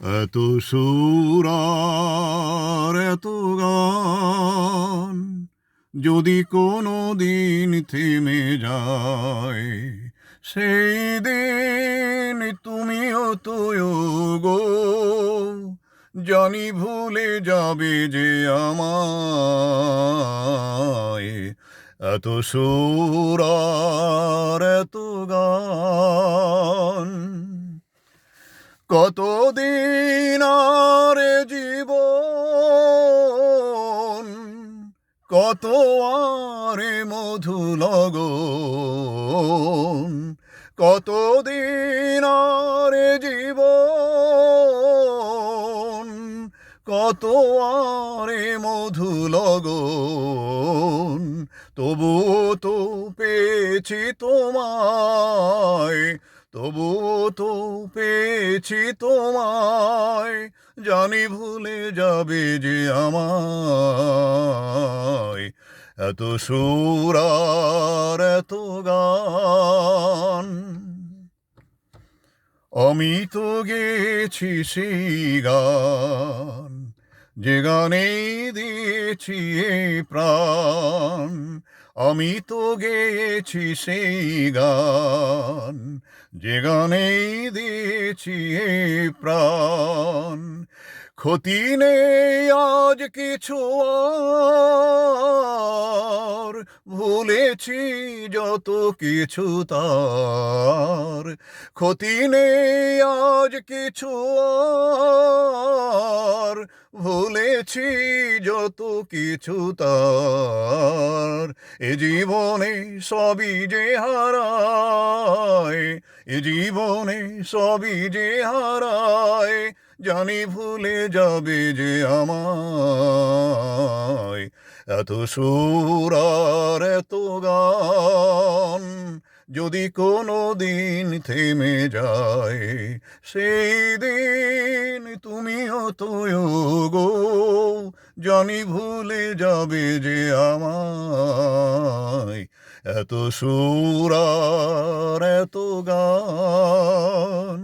এত সুর আর এত গান যদি কোনো দিন থেমে যায়, সেই দিন তুমিও তুইও গো জানি ভুলে যাবে যে আমায়। এত সুর আর এত গান কতদিন আর জীবন, কত আরে মধু লগন, কতদিন আর জীবন, কত আরে মধু লগন, তবুও তো পেয়েছি তোমায়, তবুও তো পেয়েছি তোমায়, জানি ভুলে যাবে যে আমায়। এত সুর আর এত গান আমি তো গেয়েছি সেই গান, যে গানে দিয়েছি এই প্রাণ। আমি তো গেয়েছি সেই গান, যে গানে দিয়েছি এই প্রাণ। ক্ষতি নেই আজ কিছু আর, ভুলেছি যত কিছু তার। ক্ষতি নেই আজ কিছু আর, ভুলেছি যত কিছু তার। এ জীবনে সবই যে হারায়, এ জীবনে সবই যে হারায়, জানি ভুলে যাবে যে আমায়। এত সুর আর এত গান যদি কোনো দিন থেমে যায়, সেই দিন তুমিও তুইও গো জানি ভুলে যাবে যে আমায়। এত সুর আর এত গান।